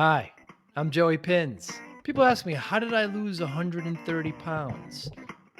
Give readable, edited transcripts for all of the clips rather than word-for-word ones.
Hi, I'm Joey Pinz. People ask me, how did I lose 130 pounds?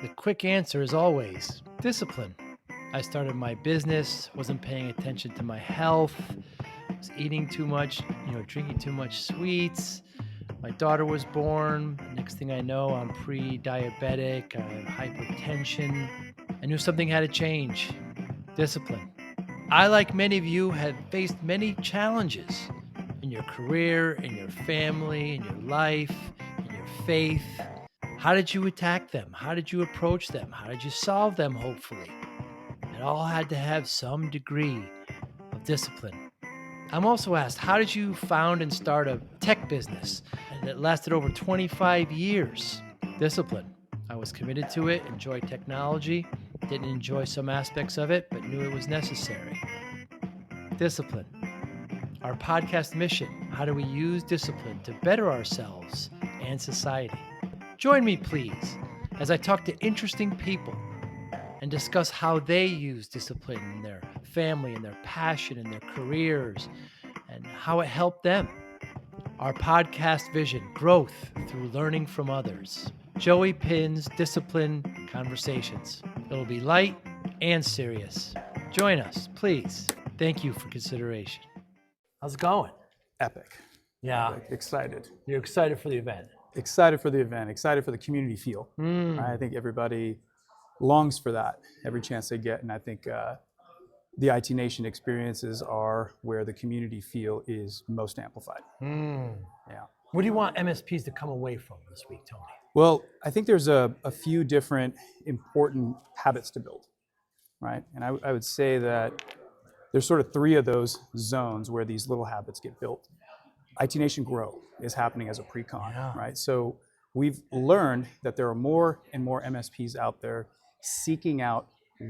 The quick answer is always discipline. I started my business, wasn't paying attention to my health, was eating too much, drinking too much sweets. My daughter was born. Next thing I know, I'm pre-diabetic, I have hypertension. I knew something had to change. Discipline. I, like many of you, have faced many challenges in your career, in your family, in your life, in your faith. How did you attack them? How did you approach them? How did you solve them, hopefully? It all had to have some degree of discipline. I'm also asked, how did you found and start a tech business that lasted over 25 years? Discipline. I was committed to it, enjoyed technology, didn't enjoy some aspects of it, but knew it was necessary. Discipline. Our podcast mission, how do we use discipline to better ourselves and society? Join me, please, as I talk to interesting people and discuss how they use discipline in their family and their passion and their careers and how it helped them. Our podcast vision, growth through learning from others. Joey Pinz Discipline Conversations. It'll be light and serious. Join us, please. Thank you for consideration. How's it going? Epic. Yeah. Epic. Excited. You're excited for the event. Excited for the event. Excited for the community feel. I think everybody longs for that every chance they get. And I think the IT Nation experiences are where the community feel is most amplified. Yeah. What do you want MSPs to come away from this week, Tony? Well, I think there's a few different important habits to build, right? And I would say that there's sort of three of those zones where these little habits get built. IT Nation Grow is happening as a pre-con, right? So we've learned that there are more and more MSPs out there seeking out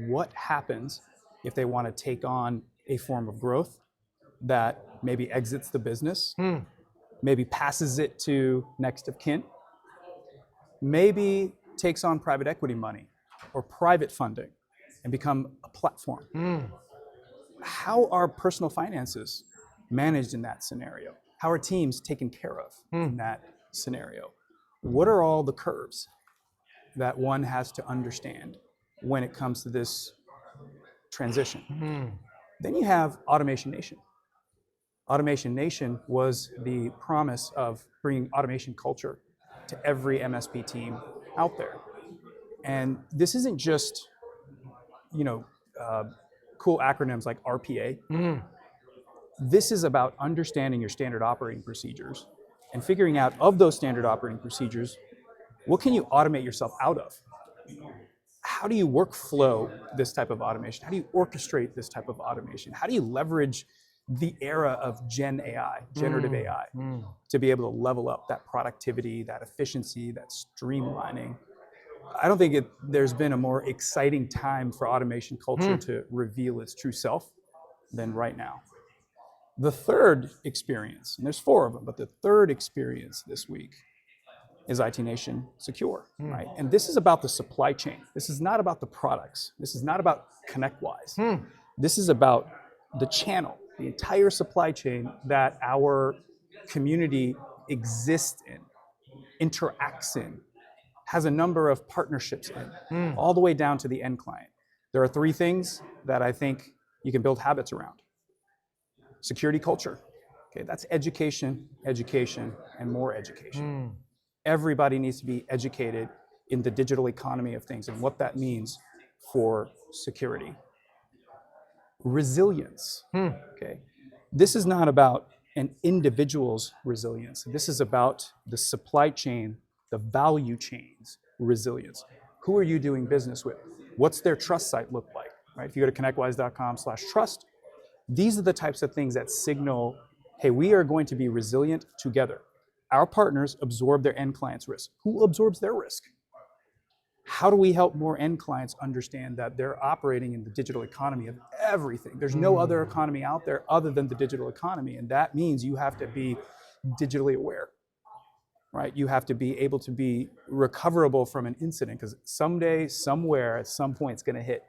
what happens if they want to take on a form of growth that maybe exits the business, maybe passes it to next of kin, maybe takes on private equity money or private funding and become a platform. How are personal finances managed in that scenario? How are teams taken care of in that scenario? What are all the curves that one has to understand when it comes to this transition? Then you have Automation Nation. Automation Nation was the promise of bringing automation culture to every MSP team out there. And this isn't just, cool acronyms like RPA. This is about understanding your standard operating procedures and figuring out, of those standard operating procedures, what can you automate yourself out of? How do you workflow this type of automation? How do you orchestrate this type of automation? How do you leverage the era of Gen AI, generative AI, to be able to level up that productivity, that efficiency, that streamlining? I don't think there's been a more exciting time for automation culture to reveal its true self than right now. The third experience, and there's four of them, but the third experience this week is IT Nation Secure, right? And this is about the supply chain. This is not about the products. This is not about ConnectWise. This is about the channel, the entire supply chain that our community exists in, interacts in, has a number of partnerships in, all the way down to the end client. There are three things that I think you can build habits around. Security culture. Okay, that's education, education, and more education. Everybody needs to be educated in the digital economy of things and what that means for security. Resilience. Okay, this is not about an individual's resilience. This is about the supply chain, the value chain's resilience. Who are you doing business with? What's their trust site look like? Right? If you go to connectwise.com/trust, these are the types of things that signal, hey, we are going to be resilient together. Our partners absorb their end clients' risk. Who absorbs their risk? How do we help more end clients understand that they're operating in the digital economy of everything? There's no other economy out there other than the digital economy, and that means you have to be digitally aware, right? You have to be able to be recoverable from an incident, because someday, somewhere, at some point, it's going to hit,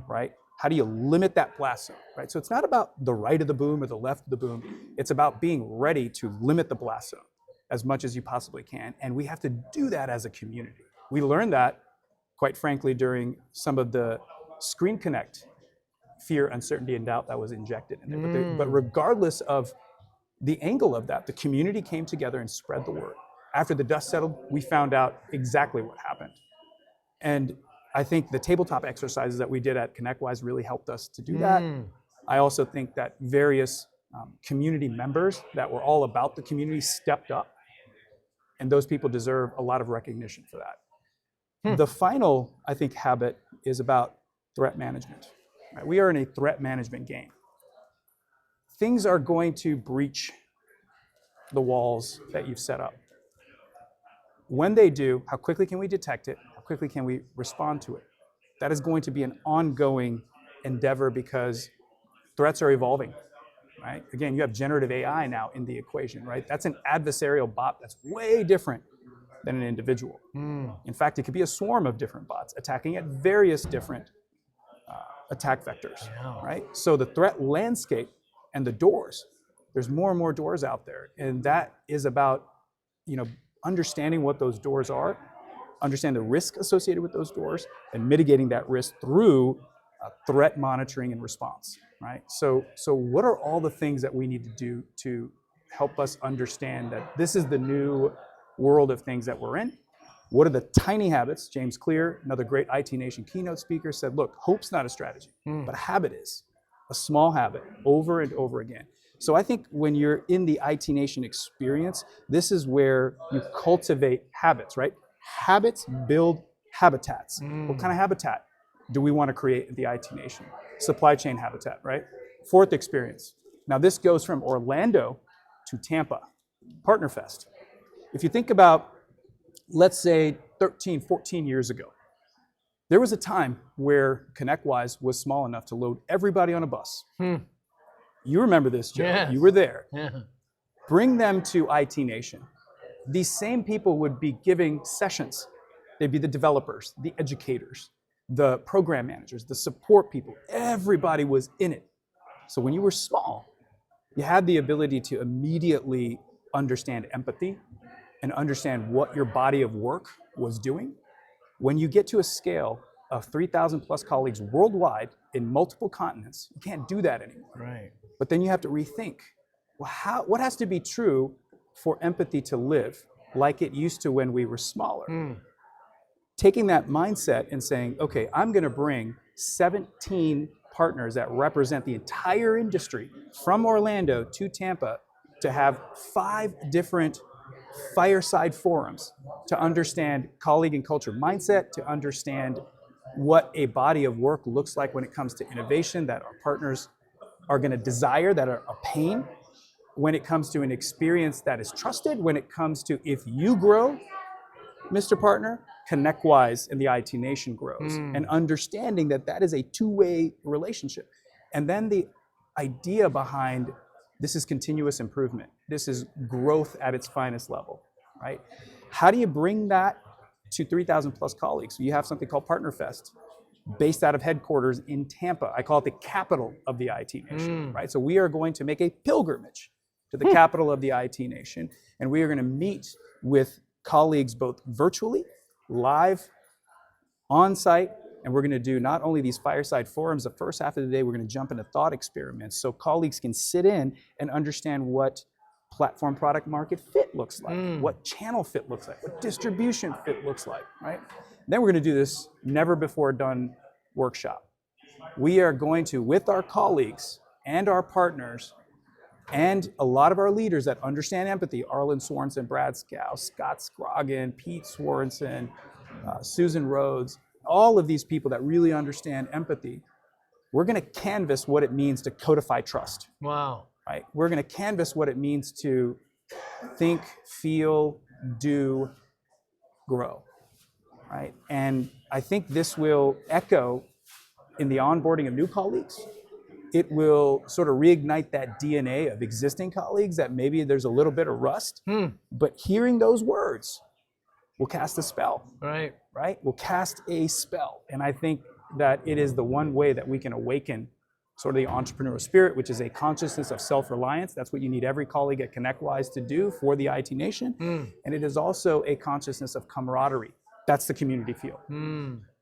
right? How do you limit that blast zone, right? So it's not about the right of the boom or the left of the boom. It's about being ready to limit the blast zone as much as you possibly can. And we have to do that as a community. We learned that, quite frankly, during some of the Screen Connect fear, uncertainty, and doubt that was injected in there. But regardless of the angle of that, the community came together and spread the word. After the dust settled, we found out exactly what happened. And I think the tabletop exercises that we did at ConnectWise really helped us to do that. I also think that various community members that were all about the community stepped up, and those people deserve a lot of recognition for that. The final, I think, habit is about threat management. Right? We are in a threat management game. Things are going to breach the walls that you've set up. When they do, how quickly can we detect it? How quickly can we respond to it? That is going to be an ongoing endeavor because threats are evolving, right? Again, you have generative AI now in the equation, right? That's an adversarial bot that's way different than an individual. In fact, it could be a swarm of different bots attacking at various different attack vectors, right? So the threat landscape and the doors, there's more and more doors out there, and that is about, understanding what those doors are, understand the risk associated with those doors, and mitigating that risk through threat monitoring and response, right? So what are all the things that we need to do to help us understand that this is the new world of things that we're in? What are the tiny habits? James Clear, another great IT Nation keynote speaker, said, look, hope's not a strategy, but a habit is. A small habit over and over again. So I think when you're in the IT Nation experience, this is where you cultivate habits, right? Habits build habitats. What kind of habitat do we want to create at the IT Nation? Supply chain habitat, right? Fourth experience. Now this goes from Orlando to Tampa, PartnerFest. If you think about, let's say 13, 14 years ago, there was a time where ConnectWise was small enough to load everybody on a bus. You remember this, Joe. Yes. You were there. Yeah. Bring them to IT Nation. These same people would be giving sessions. They'd be the developers, the educators, the program managers, the support people. Everybody was in it. So when you were small, you had the ability to immediately understand empathy and understand what your body of work was doing. When you get to a scale of 3,000 plus colleagues worldwide in multiple continents, you can't do that anymore. Right. But then you have to rethink, well, what has to be true for empathy to live like it used to when we were smaller? Taking that mindset and saying, okay, I'm going to bring 17 partners that represent the entire industry from Orlando to Tampa to have 5 different fireside forums to understand colleague and culture mindset, to understand what a body of work looks like when it comes to innovation that our partners are going to desire, that are a pain, when it comes to an experience that is trusted, when it comes to if you grow, Mr. Partner, ConnectWise and the IT Nation grows, and understanding that that is a two-way relationship. And then the idea behind this is continuous improvement. This is growth at its finest level, right? How do you bring that to 3,000 plus colleagues? So you have something called PartnerFest, based out of headquarters in Tampa. I call it the capital of the IT Nation, right? So we are going to make a pilgrimage to the capital of the IT Nation, and we are going to meet with colleagues both virtually, live, on-site, and we're going to do not only these fireside forums, the first half of the day, we're going to jump into thought experiments so colleagues can sit in and understand what platform product market fit looks like, what channel fit looks like, what distribution fit looks like, right? Then we're going to do this never before done workshop. We are going to, with our colleagues and our partners and a lot of our leaders that understand empathy, Arlen Sorensen, Brad Scow, Scott Scroggin, Pete Sorensen, Susan Rhodes, all of these people that really understand empathy, we're going to canvas what it means to codify trust. Wow. Right? We're going to canvas what it means to think, feel, do, grow. Right? And I think this will echo in the onboarding of new colleagues. It will sort of reignite that DNA of existing colleagues that maybe there's a little bit of rust, but hearing those words will cast a spell. Right. Right? Will cast a spell. And I think that it is the one way that we can awaken sort of the entrepreneurial spirit, which is a consciousness of self-reliance. That's what you need every colleague at ConnectWise to do for the IT nation. And it is also a consciousness of camaraderie. That's the community feel.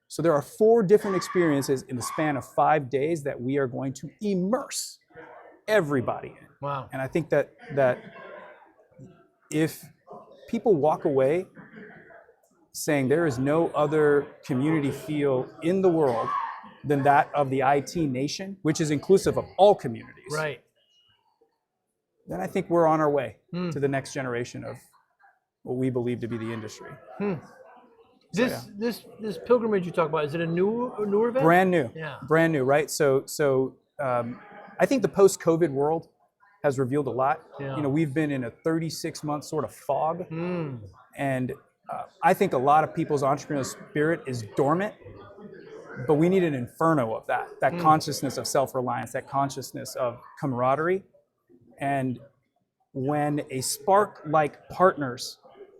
So there are 4 different experiences in the span of 5 days that we are going to immerse everybody in. Wow. And I think that if people walk away saying there is no other community feel in the world than that of the IT nation, which is inclusive of all communities, Right. then I think we're on our way to the next generation of what we believe to be the industry. This pilgrimage you talk about, is it a newer event? Brand new. Yeah. Brand new, right? So I think the post-COVID world has revealed a lot. Yeah. You know, we've been in a 36-month sort of fog, and I think a lot of people's entrepreneurial spirit is dormant, but we need an inferno of that consciousness of self-reliance, that consciousness of camaraderie. And when a spark like partners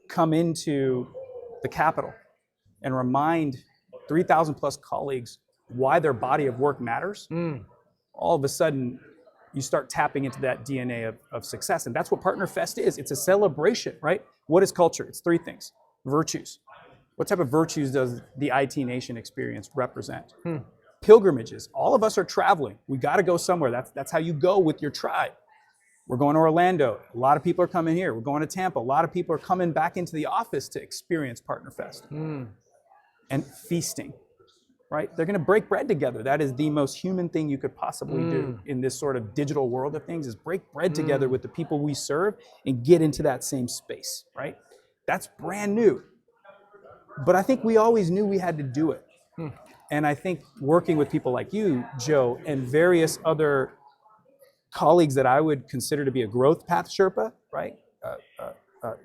come into the Capitol and remind 3,000 plus colleagues why their body of work matters, all of a sudden you start tapping into that DNA of success. And that's what PartnerFest is. It's a celebration, right? What is culture? It's 3 things. Virtues. What type of virtues does the IT nation experience represent? Pilgrimages. All of us are traveling. We got to go somewhere. That's how you go with your tribe. We're going to Orlando. A lot of people are coming here. We're going to Tampa. A lot of people are coming back into the office to experience PartnerFest. And feasting, right? They're going to break bread together. That is the most human thing you could possibly do in this sort of digital world of things, is break bread together with the people we serve and get into that same space, right? That's brand new. But I think we always knew we had to do it. And I think working with people like you, Joe, and various other colleagues that I would consider to be a growth path Sherpa, right?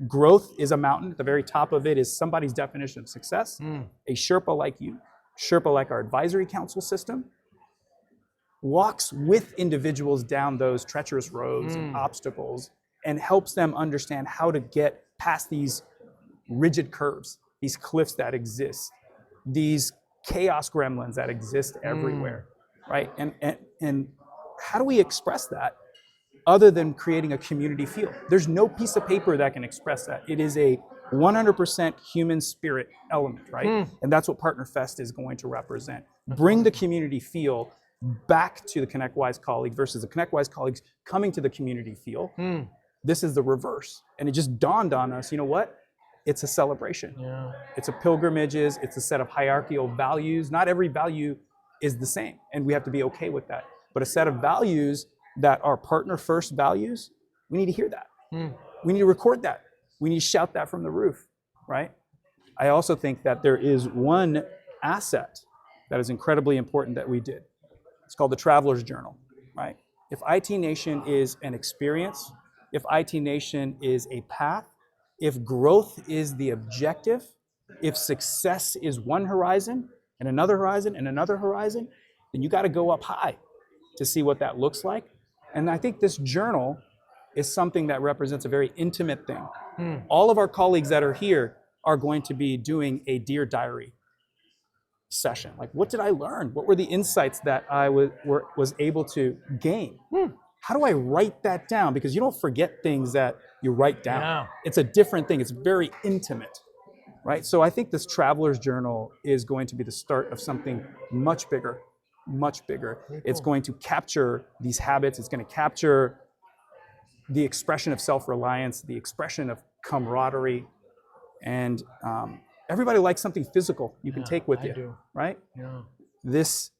Growth is a mountain. At the very top of it is somebody's definition of success. A Sherpa like you, Sherpa like our advisory council system, walks with individuals down those treacherous roads and obstacles and helps them understand how to get past these rigid curves, these cliffs that exist, these chaos gremlins that exist everywhere, right? And how do we express that other than creating a community feel? There's no piece of paper that can express that. It is a 100% human spirit element, right? And that's what PartnerFest is going to represent. Bring the community feel back to the ConnectWise colleague versus the ConnectWise colleagues coming to the community feel. This is the reverse. And it just dawned on us, you know what? It's a celebration. It's a pilgrimages. It's a set of hierarchical values. Not every value is the same, and we have to be okay with that. But a set of values that are partner first values, we need to hear that. We need to record that. We need to shout that from the roof, right? I also think that there is one asset that is incredibly important that we did. It's called the Traveler's Journal, right? If IT Nation is an experience, if IT Nation is a path, if growth is the objective, if success is one horizon and another horizon and another horizon, then you got to go up high to see what that looks like. And I think this journal is something that represents a very intimate thing. All of our colleagues that are here are going to be doing a Dear Diary session. Like, what did I learn? What were the insights that I was able to gain? How do I write that down? Because you don't forget things that you write down. It's a different thing. It's very intimate, right? So I think this Traveler's Journal is going to be the start of something much bigger, much bigger. It's going to capture these habits. It's going to capture the expression of self-reliance, the expression of camaraderie, and everybody likes something physical you can take with you, right? This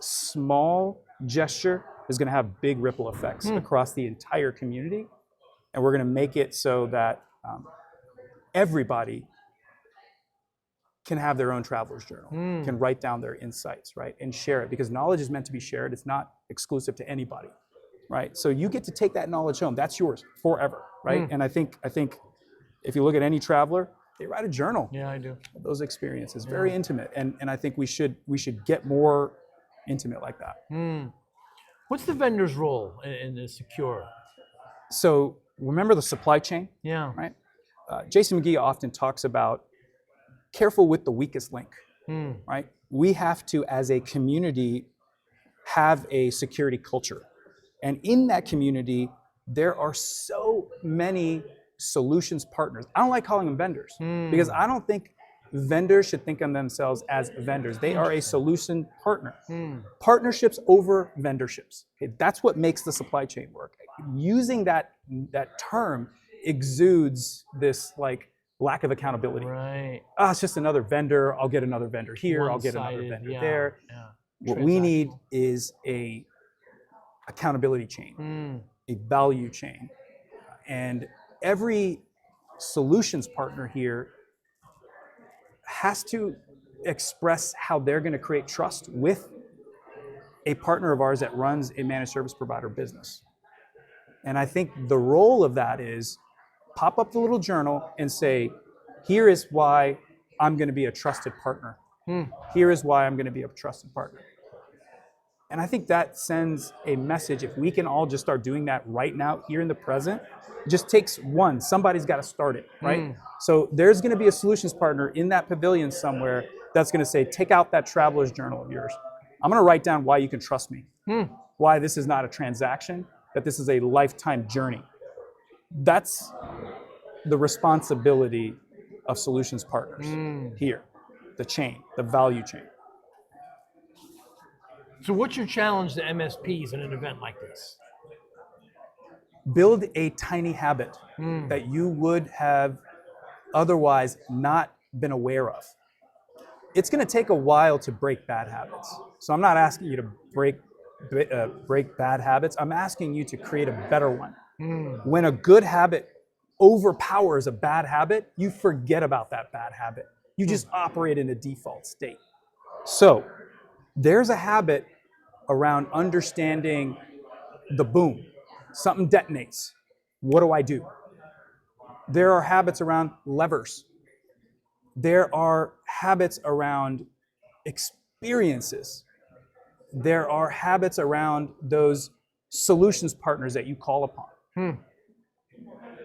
small gesture is going to have big ripple effects across the entire community, and we're going to make it so that everybody can have their own traveler's journal, can write down their insights, right, and share it, because knowledge is meant to be shared. It's not exclusive to anybody, right? So you get to take that knowledge home. That's yours forever, right? And I think if you look at any traveler, they write a journal. Yeah, I do. Of those experiences, very intimate, and I think we should get more intimate like that. What's the vendor's role in the secure? So remember the supply chain, right? Jason McGee often talks about careful with the weakest link, right? we have to, as a community, have a security culture. And in that community, there are so many solutions partners. I don't like calling them vendors because I don't think vendors should think of themselves as vendors. They are a solution partner. Partnerships over vendorships. Okay, that's what makes the supply chain work. Using that term exudes this like lack of accountability. Right. It's just another vendor. I'll get another vendor here. I'll get another vendor there. Yeah. What we need is a accountability chain, a value chain. And every solutions partner here has to express how they're going to create trust with a partner of ours that runs a managed service provider business. And I think the role of that is pop up the little journal and say, here is why I'm going to be a trusted partner. Here is why I'm going to be a trusted partner. And I think that sends a message. If we can all just start doing that right now, here in the present, it just takes one. Somebody's got to start it, right? So there's going to be a solutions partner in that pavilion somewhere that's going to say, take out that traveler's journal of yours. I'm going to write down why you can trust me, why this is not a transaction, that this is a lifetime journey. That's the responsibility of solutions partners here, the chain, the value chain. So what's your challenge to MSPs in an event like this? Build a tiny habit that you would have otherwise not been aware of. It's going to take a while to break bad habits. So I'm not asking you to break bad habits. I'm asking you to create a better one. When a good habit overpowers a bad habit, you forget about that bad habit. You just operate in a default state. So there's a habit around understanding the boom. Something detonates. What do I do? There are habits around levers. There are habits around experiences. There are habits around those solutions partners that you call upon.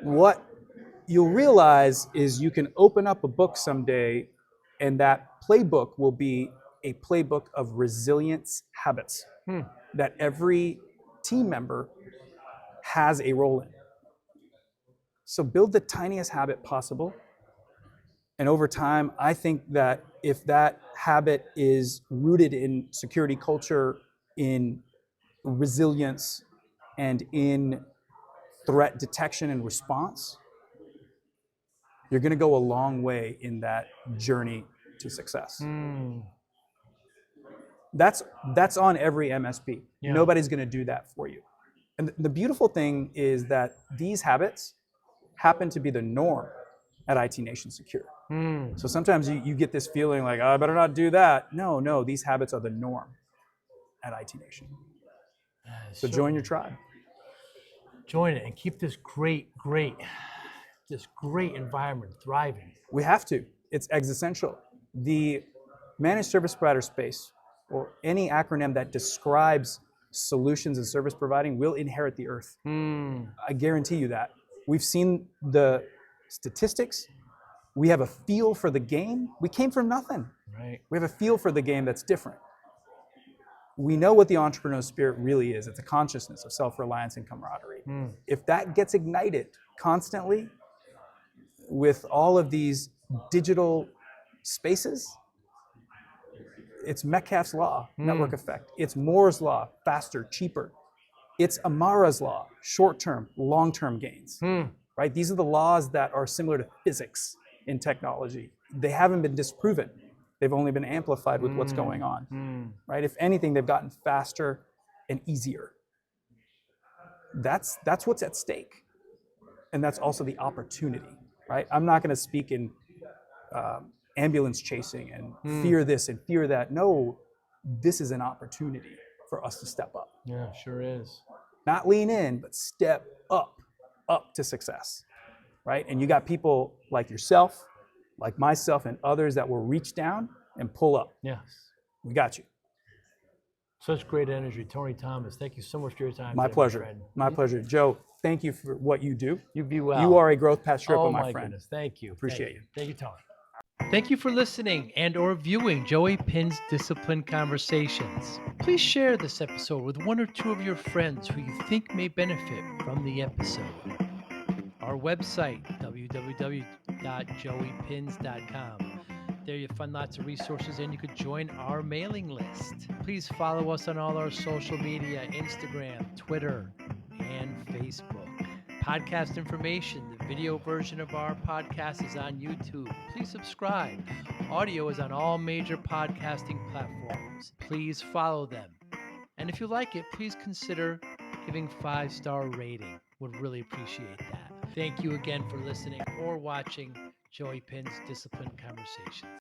What you'll realize is you can open up a book someday and that playbook will be a playbook of resilience habits that every team member has a role in. So build the tiniest habit possible. And over time, I think that if that habit is rooted in security culture, in resilience, and in threat detection and response, you're going to go a long way in that journey to success. That's on every MSP. Yeah. Nobody's going to do that for you. And the beautiful thing is that these habits happen to be the norm at IT Nation Secure. So sometimes you get this feeling like, oh, I better not do that. No, these habits are the norm at IT Nation. So join your tribe. Join it and keep this great environment thriving. We have to. It's existential. The managed service provider space, or any acronym that describes solutions and service providing, will inherit the earth. I guarantee you that. We've seen the statistics. We have a feel for the game. We came from nothing. Right. We have a feel for the game that's different. We know what the entrepreneurial spirit really is. It's a consciousness of self-reliance and camaraderie. If that gets ignited constantly with all of these digital spaces, it's Metcalfe's law, network effect. It's Moore's law, faster, cheaper. It's Amara's law, short-term, long-term gains. Right? These are the laws that are similar to physics in technology. They haven't been disproven. They've only been amplified with what's going on. Right? If anything, they've gotten faster and easier. That's what's at stake. And that's also the opportunity. Right? I'm not going to speak in ambulance chasing and fear this and fear that. No, this is an opportunity for us to step up. Yeah, sure is. Not lean in, but step up to success, right? And you got people like yourself, like myself, and others that will reach down and pull up. Yes. We got you. Such great energy. Tony Thomas, thank you so much for your time. My pleasure. My pleasure. Joe, thank you for what you do. You be well. You are a growth path Sherpa, oh, my friend. Goodness. Thank you. Appreciate you. Thank you, Tony. Thank you for listening and or viewing Joey Pinz Discipline Conversations. Please share this episode with one or two of your friends who you think may benefit from the episode. Our website, www.joeypins.com. There you'll find lots of resources and you could join our mailing list. Please follow us on all our social media, Instagram, Twitter, and Facebook. Podcast information, the video version of our podcast is on YouTube. Please subscribe. Audio is on all major podcasting platforms. Please follow them. And if you like it, please consider giving 5-star rating. Would really appreciate that. Thank you again for listening or watching Joey Pinz Discipline Conversations.